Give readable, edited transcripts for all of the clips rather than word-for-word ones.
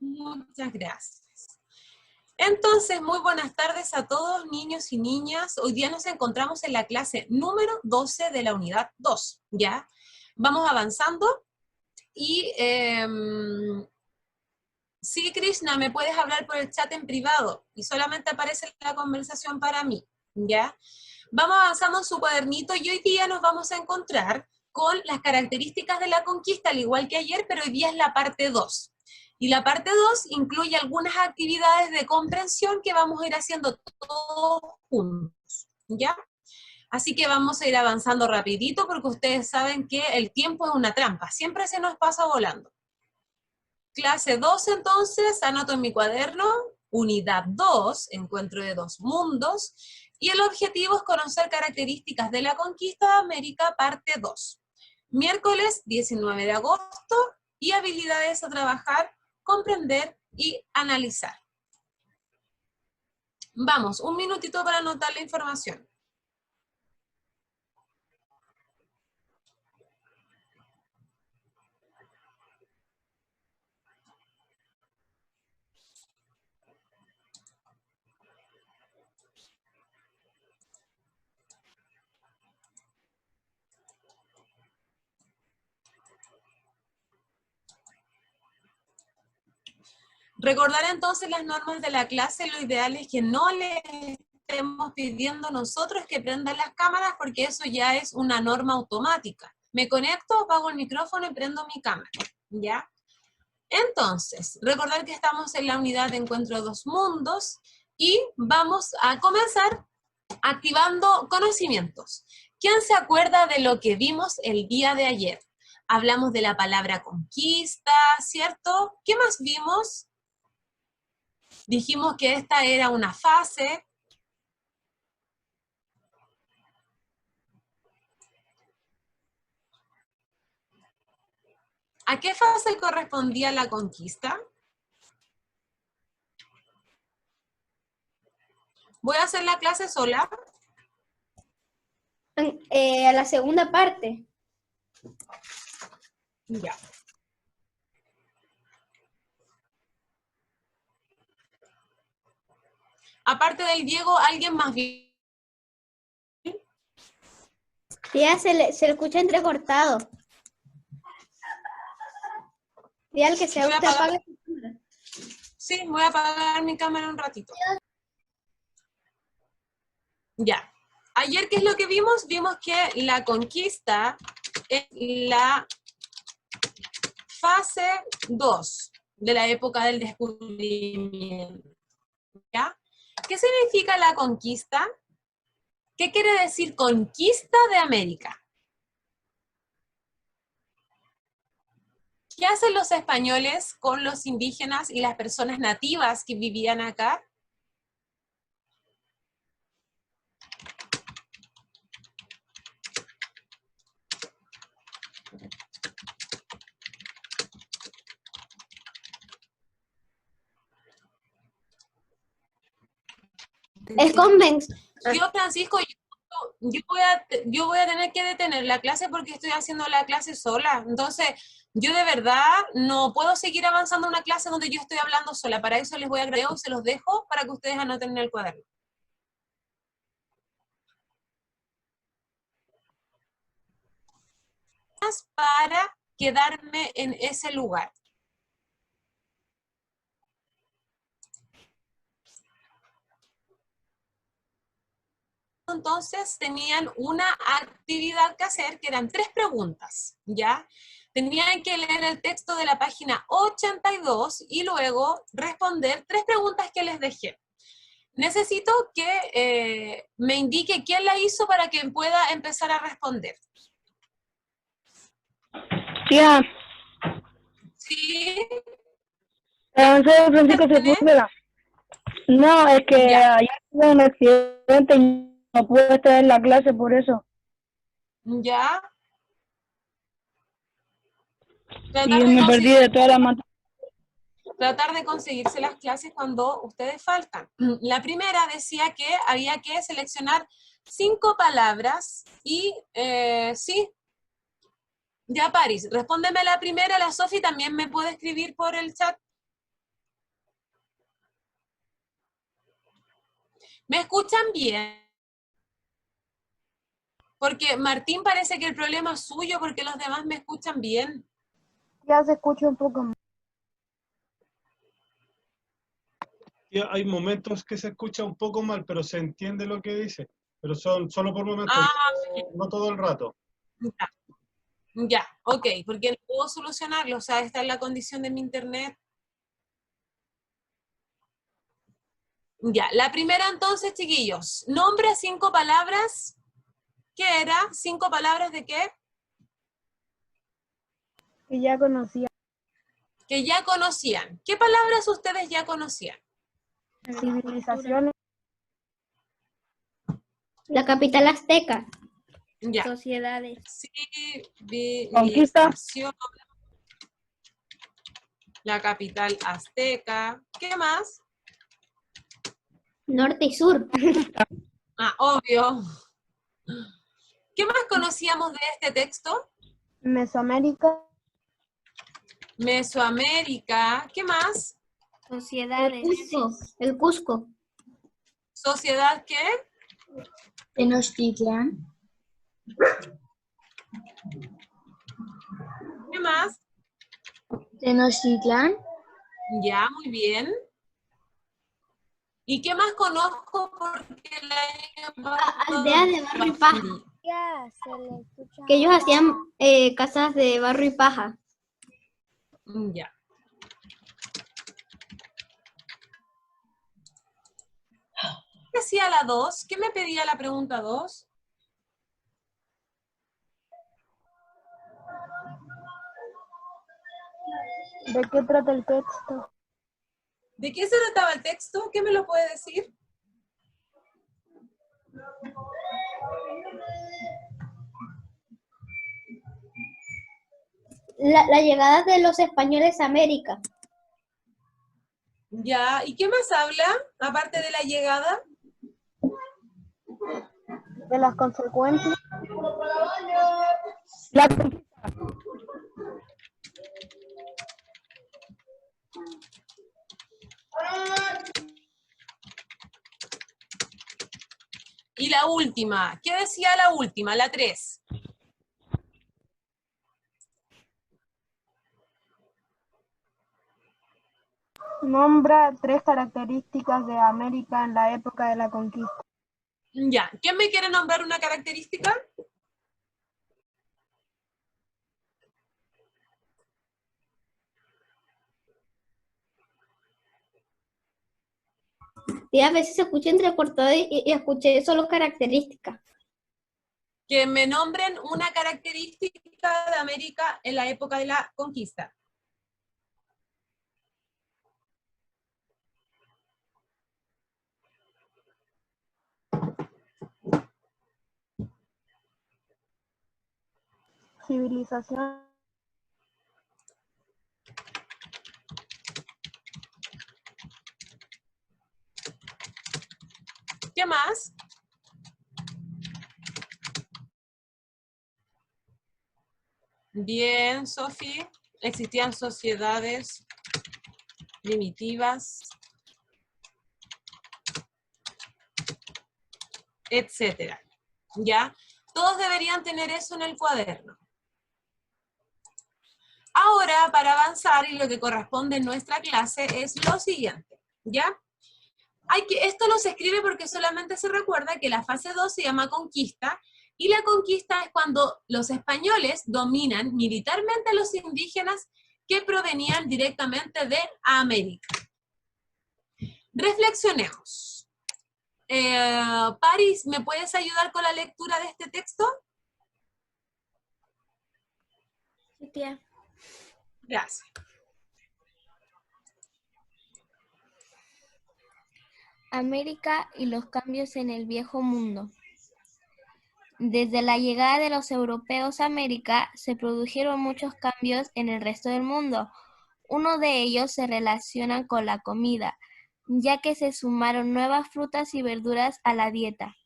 Muchas gracias. Entonces, muy buenas tardes a todos, niños y niñas. Hoy día nos encontramos en la clase número 12 de la unidad 2, ¿ya? Vamos avanzando y sí, Krishna, me puedes hablar por el chat en privado y solamente aparece la conversación para mí, ¿ya? Vamos avanzando en su cuadernito y hoy día nos vamos a encontrar con las características de la conquista, al igual que ayer, pero hoy día es la parte 2. Y la parte 2 incluye algunas actividades de comprensión que vamos a ir haciendo todos juntos, ¿ya? Así que vamos a ir avanzando rapidito porque ustedes saben que el tiempo es una trampa, siempre se nos pasa volando. Clase 2 entonces, anoto en mi cuaderno, unidad 2, encuentro de dos mundos, y el objetivo es conocer características de la conquista de América, parte 2. Miércoles 19 de agosto, y habilidades a trabajar, comprender y analizar. Vamos, un minutito para anotar la información. Recordar entonces las normas de la clase, lo ideal es que no les estemos pidiendo nosotros que prendan las cámaras porque eso ya es una norma automática. Me conecto, apago el micrófono y prendo mi cámara, ¿ya? Entonces, recordar que estamos en la unidad de encuentro de dos mundos y vamos a comenzar activando conocimientos. ¿Quién se acuerda de lo que vimos el día de ayer? Hablamos de la palabra conquista, ¿cierto? ¿Qué más vimos? Dijimos que esta era una fase. ¿A qué fase correspondía la conquista? Voy a hacer la clase sola. A la segunda parte. Ya. Aparte del Diego, ¿alguien más vio? Ya se le escucha entrecortado. Ya el que sea usted apague su cámara. Sí, voy a apagar mi cámara un ratito. Ya. Ayer, ¿qué es lo que vimos? Vimos que la conquista es la fase 2 de la época del descubrimiento. ¿Ya? ¿Qué significa la conquista? ¿Qué quiere decir conquista de América? ¿Qué hacen los españoles con los indígenas y las personas nativas que vivían acá? Es convención. Yo, Francisco, yo voy a tener que detener la clase porque estoy haciendo la clase sola. Entonces, yo de verdad no puedo seguir avanzando en una clase donde yo estoy hablando sola. Para eso les voy a agregar y se los dejo para que ustedes anoten en el cuaderno. Para quedarme en ese lugar. Entonces tenían una actividad que hacer, que eran 3 preguntas, ¿ya? Tenían que leer el texto de la página 82 y luego responder 3 preguntas que les dejé. Necesito que me indique quién la hizo para que pueda empezar a responder. Tía, ¿Sí? entonces Francisco se puso. No, es que Ya. ayer tuve un accidente y no pude estar en la clase por eso. ¿Ya? Y me perdí de toda la materia. Tratar de conseguirse las clases cuando ustedes faltan. La primera decía que había que seleccionar 5 palabras y sí, ya Paris, respóndeme la primera, la Sofi también me puede escribir por el chat. ¿Me escuchan bien? Porque Martín parece que el problema es suyo porque los demás me escuchan bien. Ya se escucha un poco más. Hay momentos que se escucha un poco mal, pero se entiende lo que dice. Pero son solo por momentos, Ah, no todo el rato. ya, ya, ok, porque no puedo solucionarlo, o sea, esta es la condición de mi internet. Ya, la primera entonces, chiquillos, nombra 5 palabras. ¿Qué era? ¿5 palabras de qué? Que ya conocía. Que ya conocían. ¿Qué palabras ustedes ya conocían? Civilizaciones. La capital azteca. Ya. Sociedades. Civilización. La capital azteca. ¿Qué más? Norte y sur. Ah, obvio. ¿Qué más conocíamos de este texto? Mesoamérica. Mesoamérica. ¿Qué más? Sociedades. El Cusco. ¿Sociedad qué? Tenochtitlan. ¿Qué más? Tenochtitlan. Ya, muy bien. ¿Y qué más conozco? Porque el año pasado... Aldeas de barro y paja. Que ellos hacían casas de barro y paja. Ya. ¿Qué hacía la 2? ¿Qué me pedía la pregunta 2? ¿De qué trata el texto? ¿De qué se trataba el texto? ¿Qué me lo puede decir? La llegada de los españoles a América. Ya, ¿y qué más habla, aparte de la llegada? De las consecuencias. Y la última, ¿qué decía la última, la 3? Nombra 3 características de América en la época de la conquista. Ya, ¿quién me quiere nombrar una característica? Y a veces se escucha entrecortado y escuché solo características. Que me nombren una característica de América en la época de la conquista. Civilización. ¿Qué más? Bien, Sofi. Existían sociedades primitivas, etcétera. ¿Ya? Todos deberían tener eso en el cuaderno. Ahora, para avanzar, y lo que corresponde en nuestra clase es lo siguiente, ¿ya? Esto no se escribe porque solamente se recuerda que la fase 2 se llama conquista, y la conquista es cuando los españoles dominan militarmente a los indígenas que provenían directamente de América. Reflexionemos. Paris, ¿me puedes ayudar con la lectura de este texto? Sí, tía. Gracias. América y los cambios en el Viejo Mundo. Desde la llegada de los europeos a América se produjeron muchos cambios en el resto del mundo. Uno de ellos se relaciona con la comida, ya que se sumaron nuevas frutas y verduras a la dieta.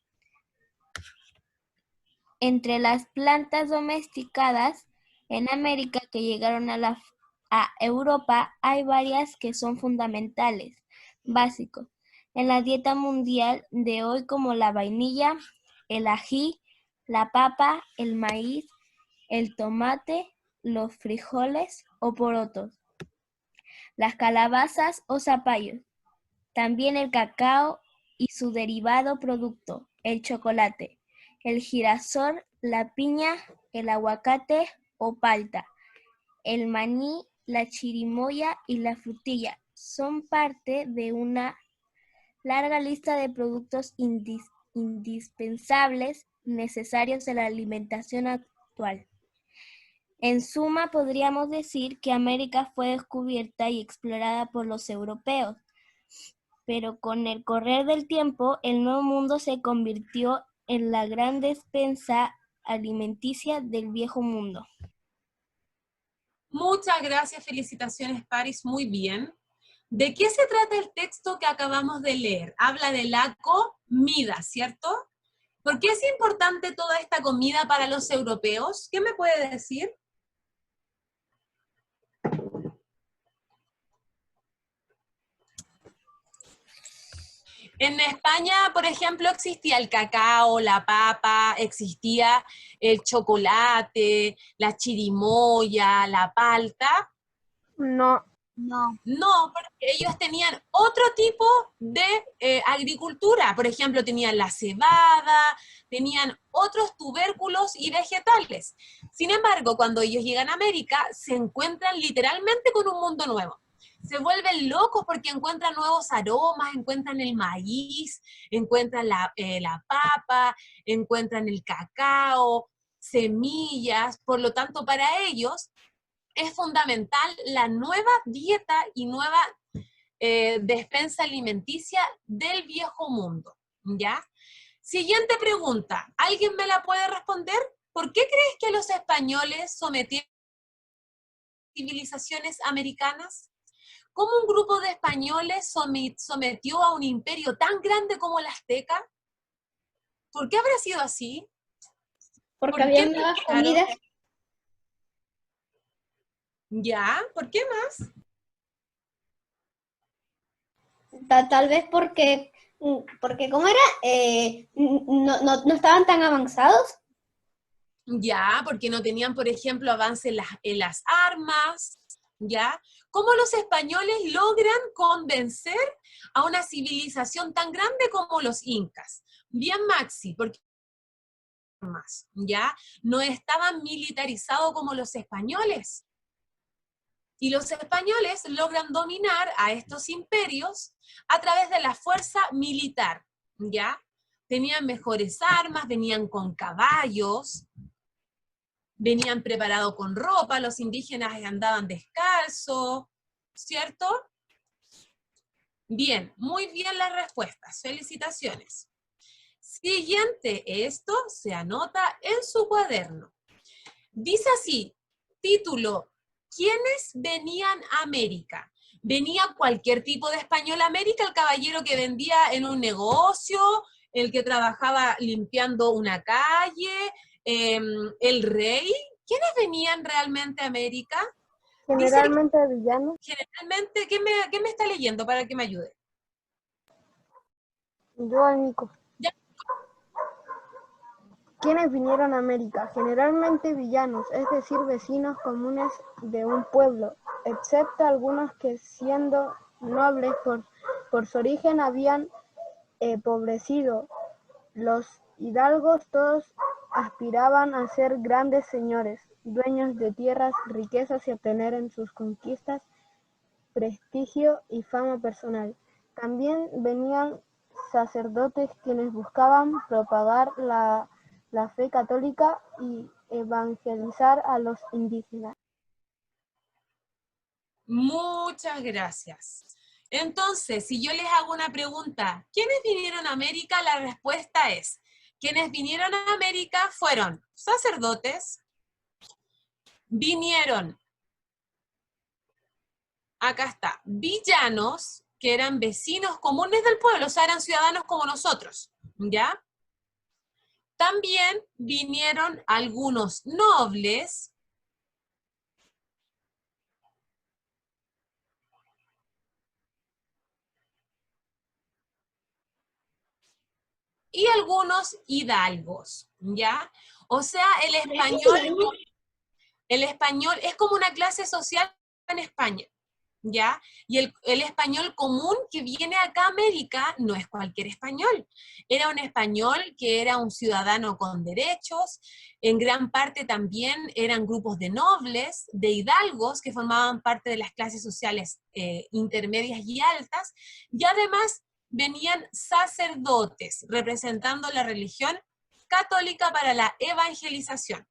Entre las plantas domesticadas en América que llegaron a Europa hay varias que son fundamentales, básicos. en la dieta mundial de hoy, como la vainilla, el ají, la papa, el maíz, el tomate, los frijoles o porotos, las calabazas o zapallos, también el cacao y su derivado producto, el chocolate, el girasol, la piña, el aguacate o palta, el maní, la chirimoya y la frutilla son parte de una larga lista de productos indispensables necesarios en la alimentación actual. En suma, podríamos decir que América fue descubierta y explorada por los europeos, pero con el correr del tiempo, el Nuevo Mundo se convirtió en la gran despensa alimenticia del Viejo Mundo. Muchas gracias, felicitaciones, Paris, muy bien. ¿De qué se trata el texto que acabamos de leer? Habla de la comida, ¿cierto? ¿Por qué es importante toda esta comida para los europeos? ¿Qué me puede decir? En España, por ejemplo, existía el cacao, la papa, existía el chocolate, la chirimoya, la palta. No. No, porque ellos tenían otro tipo de agricultura. Por ejemplo, tenían la cebada, tenían otros tubérculos y vegetales. Sin embargo, cuando ellos llegan a América, se encuentran literalmente con un mundo nuevo. Se vuelven locos porque encuentran nuevos aromas, encuentran el maíz, encuentran la papa, encuentran el cacao, semillas. Por lo tanto, para ellos es fundamental la nueva dieta y nueva despensa alimenticia del Viejo Mundo, ¿ya? Siguiente pregunta, ¿alguien me la puede responder? ¿Por qué crees que los españoles sometieron a civilizaciones americanas? ¿Cómo un grupo de españoles sometió a un imperio tan grande como el azteca? ¿Por qué habrá sido así? Porque había nuevas comidas. ¿Ya? ¿Por qué más? Tal vez porque ¿cómo era? No estaban tan avanzados. Ya, porque no tenían, por ejemplo, avance en las armas, ¿ya? ¿Cómo los españoles logran convencer a una civilización tan grande como los incas? Bien, Maxi, porque más, ¿ya? No estaban militarizados como los españoles. Y los españoles logran dominar a estos imperios a través de la fuerza militar, ¿ya? Tenían mejores armas, venían con caballos, venían preparados con ropa, los indígenas andaban descalzos, ¿cierto? Bien, muy bien las respuestas, felicitaciones. Siguiente, esto se anota en su cuaderno. Dice así, título, ¿quiénes venían a América? ¿Venía cualquier tipo de español a América? ¿El caballero que vendía en un negocio? ¿El que trabajaba limpiando una calle? ¿El rey? ¿Quiénes venían realmente a América? Generalmente villanos. Generalmente, ¿qué me está leyendo para que me ayude? Yo al Nico. Ya. ¿Quiénes vinieron a América? Generalmente villanos, es decir, vecinos comunes de un pueblo, excepto algunos que, siendo nobles por su origen, habían empobrecido. Los hidalgos todos aspiraban a ser grandes señores, dueños de tierras, riquezas y obtener en sus conquistas prestigio y fama personal. También venían sacerdotes quienes buscaban propagar la fe católica y evangelizar a los indígenas. Muchas gracias. Entonces, si yo les hago una pregunta, ¿quiénes vinieron a América? La respuesta es, quienes vinieron a América fueron sacerdotes, vinieron, acá está, villanos, que eran vecinos comunes del pueblo, o sea, eran ciudadanos como nosotros, ¿ya? También vinieron algunos nobles, y algunos hidalgos, ¿ya? O sea, el español es como una clase social en España, ¿ya? Y el español común que viene acá a América no es cualquier español. Era un español que era un ciudadano con derechos, en gran parte también eran grupos de nobles, de hidalgos, que formaban parte de las clases sociales intermedias y altas, y además venían sacerdotes representando la religión católica para la evangelización.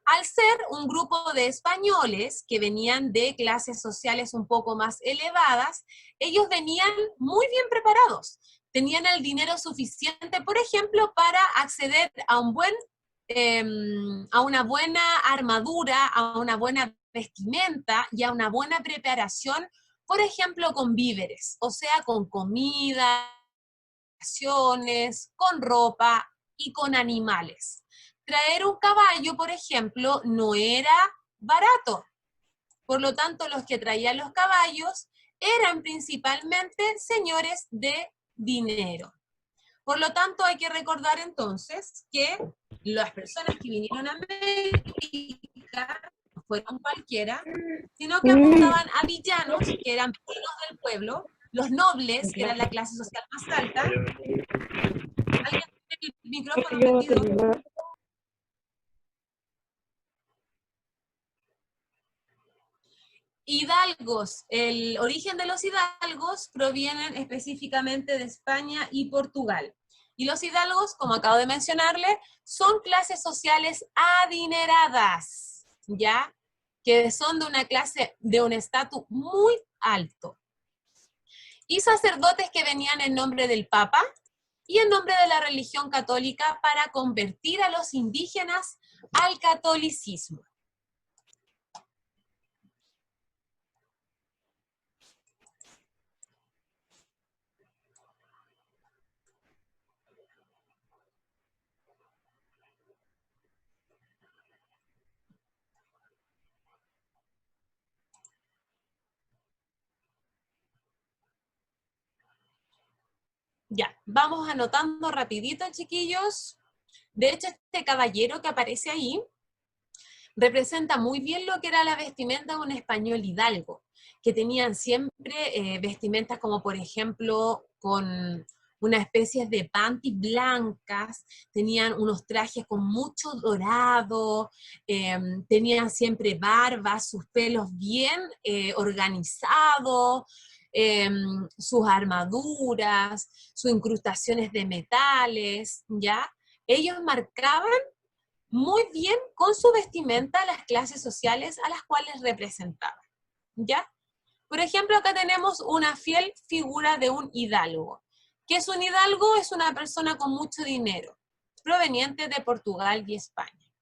Al ser un grupo de españoles que venían de clases sociales un poco más elevadas, ellos venían muy bien preparados. Tenían el dinero suficiente, por ejemplo, para acceder a a una buena armadura, a una buena vestimenta y a una buena preparación, por ejemplo, con víveres, o sea, con comida, con ropa y con animales. Traer un caballo, por ejemplo, no era barato. Por lo tanto, los que traían los caballos eran principalmente señores de dinero. Por lo tanto, hay que recordar entonces que las personas que vinieron a América no fueron cualquiera, sino que apuntaban a villanos, que eran vecinos del pueblo, los nobles, que eran la clase social más alta. ¿Alguien tiene el micrófono prendido? Hidalgos, el origen de los hidalgos provienen específicamente de España y Portugal. Y los hidalgos, como acabo de mencionarle, son clases sociales adineradas, ¿ya? Que son de una clase, de un estatus muy alto. Y sacerdotes que venían en nombre del Papa y en nombre de la religión católica para convertir a los indígenas al catolicismo. Ya, vamos anotando rapidito, chiquillos. De hecho, este caballero que aparece ahí representa muy bien lo que era la vestimenta de un español hidalgo, que tenían siempre vestimentas como, por ejemplo, con una especie de panties blancas, tenían unos trajes con mucho dorado, tenían siempre barbas, sus pelos bien organizados, sus armaduras, sus incrustaciones de metales, ¿ya? Ellos marcaban muy bien con su vestimenta las clases sociales a las cuales representaban, ¿ya? Por ejemplo, acá tenemos una fiel figura de un hidalgo. ¿Qué es un hidalgo? Es una persona con mucho dinero, proveniente de Portugal y España.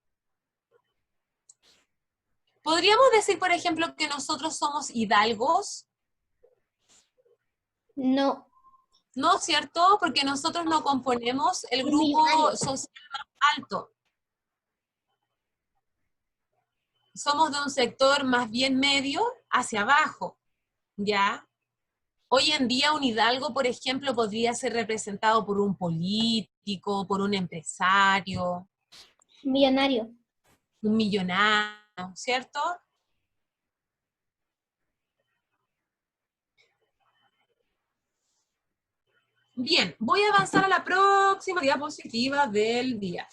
¿Podríamos decir, por ejemplo, que nosotros somos hidalgos? No. No, ¿cierto? Porque nosotros no componemos el grupo social más alto. Somos de un sector más bien medio hacia abajo, ¿ya? Hoy en día un hidalgo, por ejemplo, podría ser representado por un político, por un empresario, Millonario. un millonario, ¿cierto? Bien, voy a avanzar a la próxima diapositiva del día.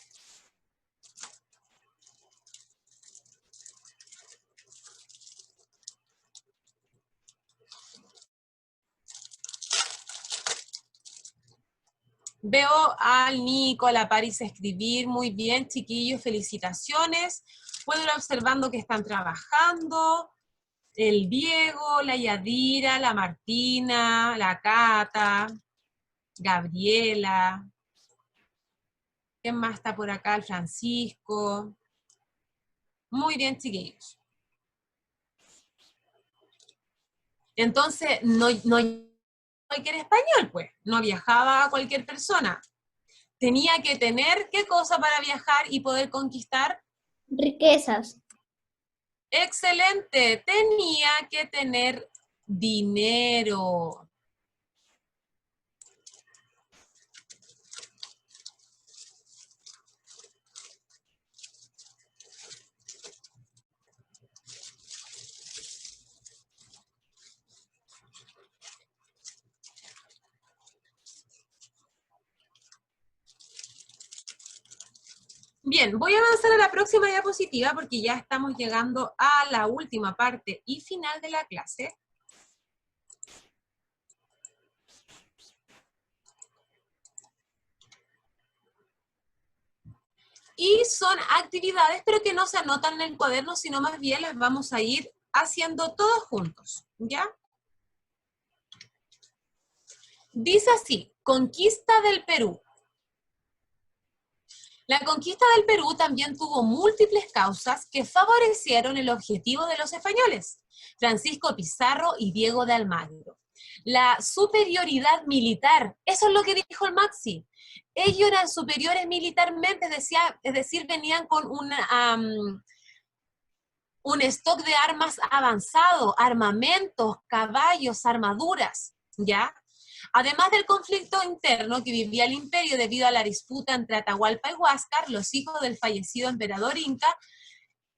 Veo al Nico, a la Paris escribir muy bien, chiquillos, felicitaciones. Puedo ir observando que están trabajando. El Diego, la Yadira, la Martina, la Cata, Gabriela. ¿Quién más está por acá? El Francisco. Muy bien, chiquillos. Entonces, no cualquier español, pues. No viajaba cualquier persona. Tenía que tener, ¿qué cosa para viajar y poder conquistar? Riquezas. Excelente. Tenía que tener dinero. Bien, voy a avanzar a la próxima diapositiva porque ya estamos llegando a la última parte y final de la clase. Y son actividades, pero que no se anotan en el cuaderno, sino más bien las vamos a ir haciendo todos juntos, ¿ya? Dice así, conquista del Perú. La conquista del Perú también tuvo múltiples causas que favorecieron el objetivo de los españoles, Francisco Pizarro y Diego de Almagro. La superioridad militar, eso es lo que dijo el Maxi. Ellos eran superiores militarmente, es decir, venían con un stock de armas avanzado, armamentos, caballos, armaduras, ¿ya? Además del conflicto interno que vivía el imperio debido a la disputa entre Atahualpa y Huáscar, los hijos del fallecido emperador inca,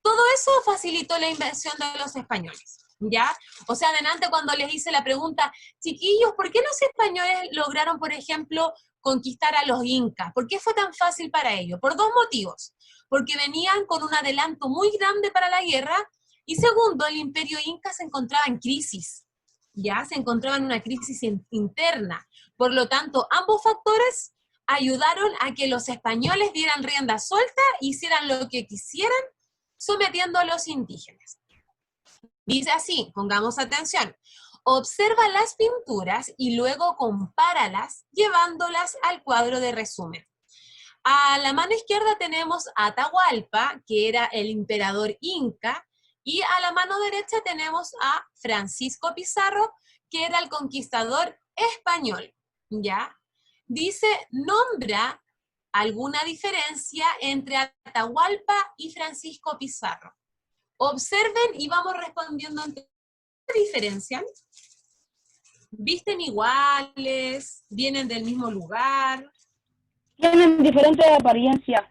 todo eso facilitó la invención de los españoles, ¿ya? O sea, adelante cuando les hice la pregunta, chiquillos, ¿por qué los españoles lograron, por ejemplo, conquistar a los incas? ¿Por qué fue tan fácil para ellos? Por dos motivos. Porque venían con un adelanto muy grande para la guerra, y segundo, el imperio inca se encontraba en crisis, ya se encontraba en una crisis interna. Por lo tanto, ambos factores ayudaron a que los españoles dieran rienda suelta e hicieran lo que quisieran, sometiendo a los indígenas. Dice así, pongamos atención, observa las pinturas y luego compáralas llevándolas al cuadro de resumen. A la mano izquierda tenemos a Atahualpa, que era el emperador inca, y a la mano derecha tenemos a Francisco Pizarro, que era el conquistador español, ¿ya? Dice, nombra alguna diferencia entre Atahualpa y Francisco Pizarro. Observen y vamos respondiendo ante ¿qué diferencian? ¿Visten iguales? ¿Vienen del mismo lugar? Tienen diferente apariencia.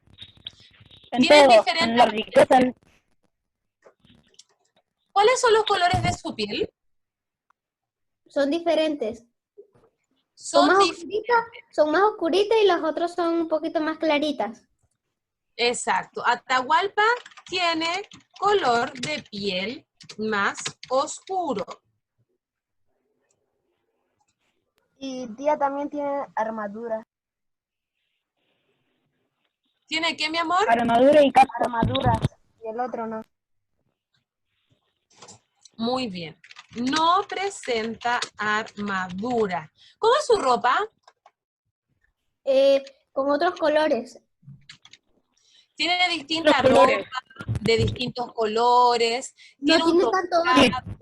En Tienen todo, diferente en la riqueza. ¿Cuáles son los colores de su piel? Son diferentes. Son Son más oscuritas y las otras son un poquito más claritas. Exacto. Atahualpa tiene color de piel más oscuro. Y tía también tiene armadura. ¿Tiene qué, mi amor? Armadura y casco. Armaduras. Y el otro no. Muy bien. No presenta armadura. ¿Cómo es su ropa? Con otros colores. Tiene distintas Los colores. ropas, de distintos colores. No tiene un tanto tocado,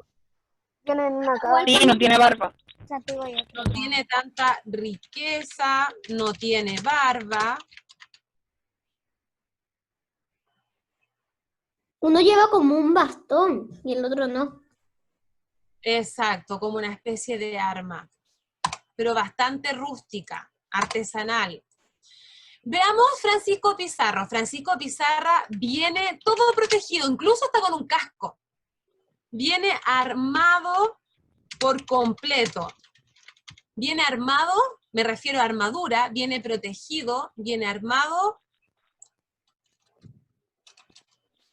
Tienen una cabeza. Sí, no tiene barba. no tiene tanta riqueza, no tiene barba. Uno lleva como un bastón y el otro no. Exacto, como una especie de arma, pero bastante rústica, artesanal. Veamos Francisco Pizarro. Francisco Pizarro viene todo protegido, incluso está con un casco. Viene armado por completo. Viene armado, me refiero a armadura, viene protegido, viene armado,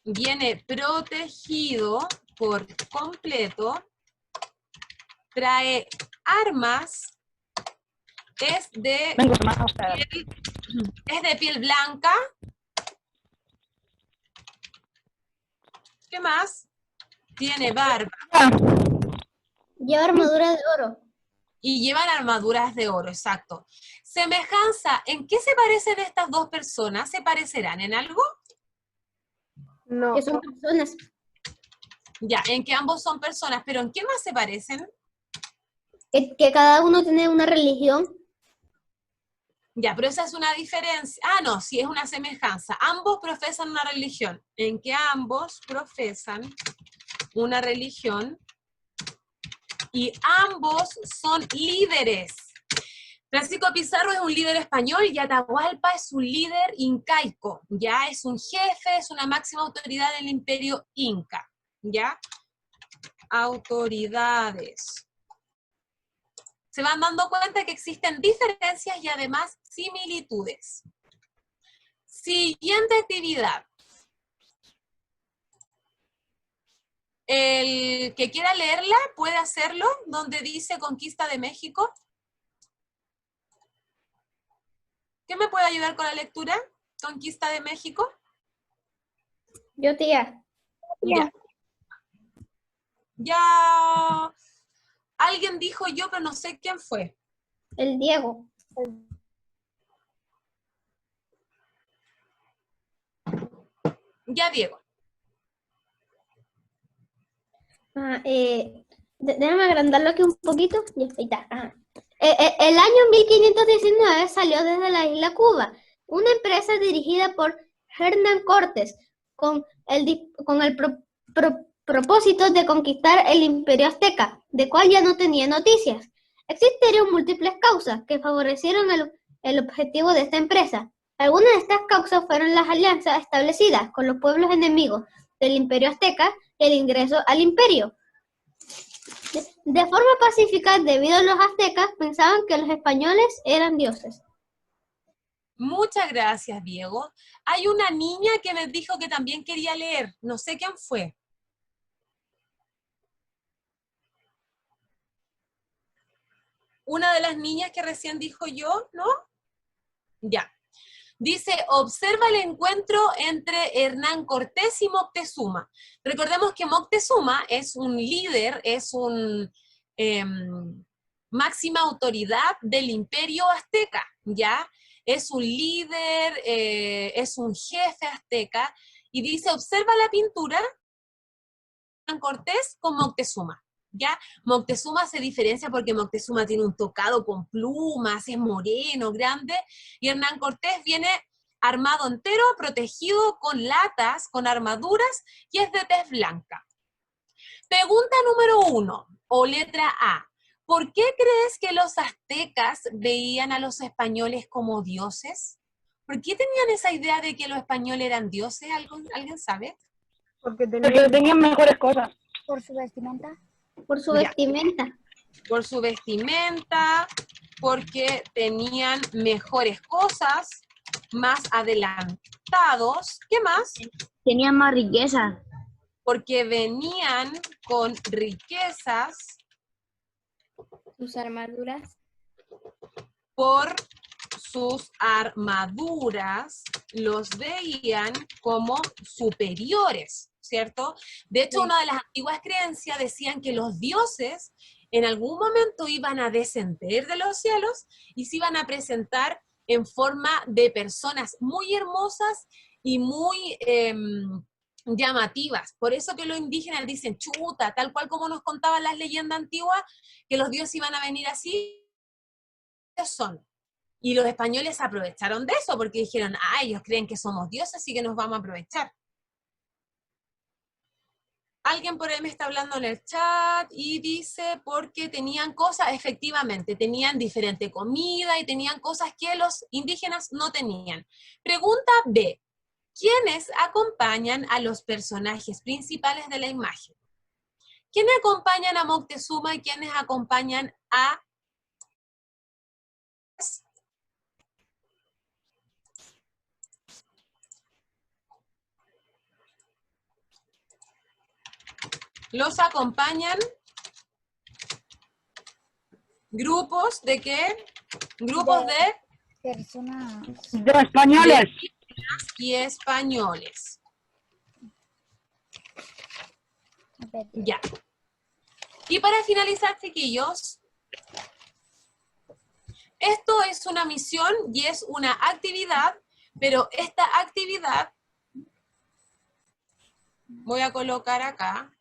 viene protegido por completo, trae armas, es de piel blanca. ¿Qué más? Tiene barba. Lleva armadura de oro. Y llevan armaduras de oro, exacto. Semejanza, ¿en qué se parecen estas dos personas? ¿Se parecerán en algo? No. Que son personas. Ya, en que ambos son personas, pero ¿en qué más se parecen? Que cada uno tiene una religión. Ya, pero esa es una diferencia. Ah, no, sí, es una semejanza. Ambos profesan una religión. En que ambos profesan una religión y ambos son líderes. Francisco Pizarro es un líder español y Atahualpa es un líder incaico, ¿ya? Es un jefe, es una máxima autoridad del imperio inca, ¿ya? Autoridades. Se van dando cuenta que existen diferencias y además similitudes. Siguiente actividad. El que quiera leerla puede hacerlo, donde dice Conquista de México. ¿Qué me puede ayudar con la lectura? Conquista de México. Yo, tía. Ya. Ya. Alguien dijo yo, pero no sé quién fue. El Diego. Ya, Diego. Déjame agrandarlo aquí un poquito. Y ahí está. El año 1519 salió desde la isla Cuba una empresa dirigida por Hernán Cortés con el propósito de conquistar el Imperio Azteca, de cual ya no tenía noticias. Existieron múltiples causas que favorecieron el objetivo de esta empresa. Algunas de estas causas fueron las alianzas establecidas con los pueblos enemigos del Imperio Azteca y el ingreso al imperio. De forma pacífica, debido a los aztecas, pensaban que los españoles eran dioses. Muchas gracias, Diego. Hay una niña que me dijo que también quería leer. No sé quién fue. Una de las niñas que recién dijo yo, ¿no? Ya. Dice, observa el encuentro entre Hernán Cortés y Moctezuma. Recordemos que Moctezuma es un líder, es un máxima autoridad del Imperio Azteca, ¿ya? Es un líder, es un jefe azteca, y dice, observa la pintura de Hernán Cortés con Moctezuma, ¿ya? Moctezuma se diferencia porque Moctezuma tiene un tocado con plumas, es moreno, grande, y Hernán Cortés viene armado entero, protegido con latas, con armaduras, y es de tez blanca. Pregunta número 1, o letra A. ¿Por qué crees que los aztecas veían a los españoles como dioses? ¿Por qué tenían esa idea de que los españoles eran dioses? ¿Alguien sabe? Porque Porque tenían mejores cosas. por su vestimenta. Por su Ya. vestimenta. Por su vestimenta, porque tenían mejores cosas, más adelantados. ¿Qué más? Tenían más riqueza. Porque venían con riquezas Sus armaduras. por sus armaduras, los veían como superiores, ¿cierto? De hecho, una de las antiguas creencias decían que los dioses en algún momento iban a descender de los cielos y se iban a presentar en forma de personas muy hermosas y muy llamativas. Por eso que los indígenas dicen, chuta, tal cual como nos contaban las leyendas antiguas, que los dioses iban a venir así, son. Y los españoles aprovecharon de eso, porque dijeron, ellos creen que somos dioses, así que nos vamos a aprovechar. Alguien por ahí me está hablando en el chat y dice, porque tenían cosas, efectivamente, tenían diferente comida y tenían cosas que los indígenas no tenían. Pregunta B. ¿Quiénes acompañan a los personajes principales de la imagen? ¿Quiénes acompañan a Moctezuma y quiénes acompañan a... Los acompañan grupos de qué? Grupos de Personas. De españoles. y españoles. Ya. Y para finalizar, chiquillos, esto es una misión y es una actividad, pero esta actividad, voy a colocar acá,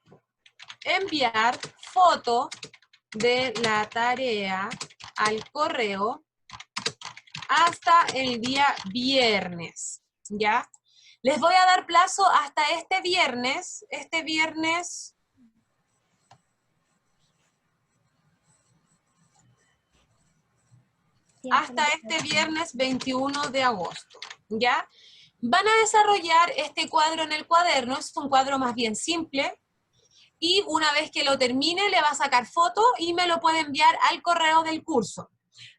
enviar foto de la tarea al correo hasta el día viernes, ¿ya? Les voy a dar plazo hasta este viernes hasta este viernes 21 de agosto, ¿ya? Van a desarrollar este cuadro en el cuaderno, es un cuadro más bien simple, y una vez que lo termine le va a sacar foto y me lo puede enviar al correo del curso.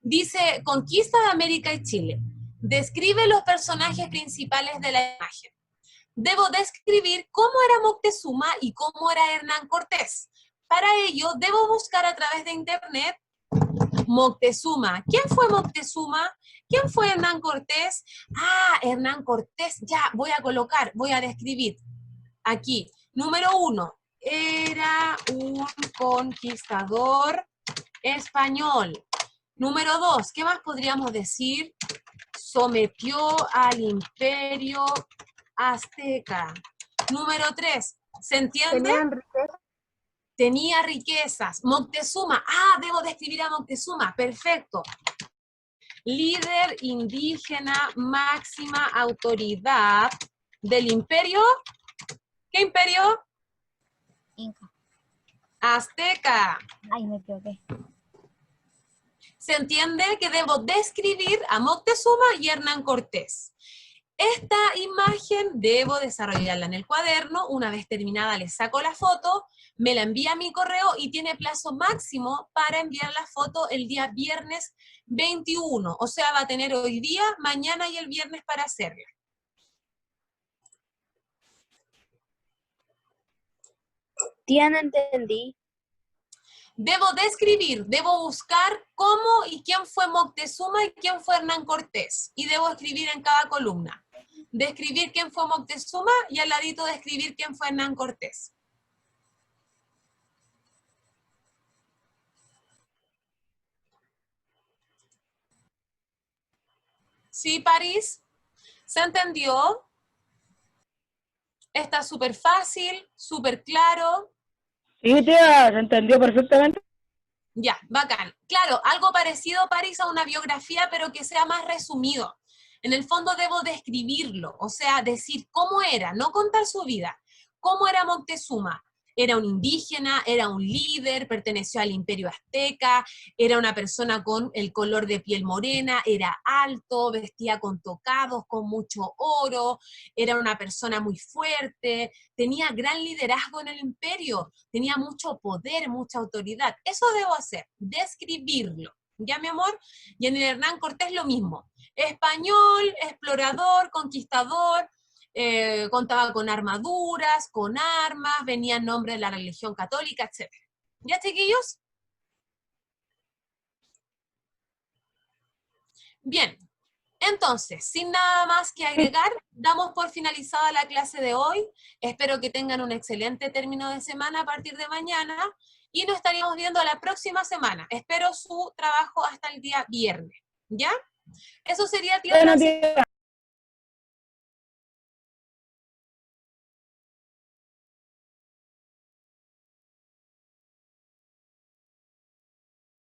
Dice, Conquista de América y Chile. Describe los personajes principales de la imagen. Debo describir cómo era Moctezuma y cómo era Hernán Cortés. Para ello, debo buscar a través de internet Moctezuma. ¿Quién fue Moctezuma? ¿Quién fue Hernán Cortés? Ah, Hernán Cortés, ya, voy a describir. Aquí, número 1, era un conquistador español. Número 2, ¿qué más podríamos decir? Sometió al imperio azteca. Número 3, ¿se entiende? Tenían riqueza. Tenía riquezas. Moctezuma. Debo describir a Moctezuma. Perfecto. Líder indígena, máxima autoridad del imperio. ¿Qué imperio? Inca. Azteca. Ay, me equivoqué. Se entiende que debo describir a Moctezuma y Hernán Cortés. Esta imagen debo desarrollarla en el cuaderno. Una vez terminada les saco la foto, me la envía a mi correo y tiene plazo máximo para enviar la foto el día viernes 21. O sea, va a tener hoy día, mañana y el viernes para hacerla. Tía, no entendí. Debo describir, debo buscar cómo y quién fue Moctezuma y quién fue Hernán Cortés. Y debo escribir en cada columna. Describir quién fue Moctezuma y al ladito describir quién fue Hernán Cortés. ¿Sí, París? ¿Se entendió? Está súper fácil, súper claro. Sí, tía, se entendió perfectamente. Ya, bacán. Claro, algo parecido, París, a una biografía, pero que sea más resumido. En el fondo debo describirlo, o sea, decir cómo era, no contar su vida. ¿Cómo era Moctezuma? Era un indígena, era un líder, perteneció al imperio azteca, era una persona con el color de piel morena, era alto, vestía con tocados, con mucho oro, era una persona muy fuerte, tenía gran liderazgo en el imperio, tenía mucho poder, mucha autoridad. Eso debo hacer, describirlo. ¿Ya, mi amor? Y en el Hernán Cortés lo mismo. Español, explorador, conquistador, contaba con armaduras, con armas, venía en nombre de la religión católica, etc. ¿Ya, chiquillos? Bien, entonces, sin nada más que agregar, damos por finalizada la clase de hoy. Espero que tengan un excelente término de semana a partir de mañana y nos estaríamos viendo la próxima semana. Espero su trabajo hasta el día viernes, ¿ya? Eso sería, tía Bueno, Francisca. tía.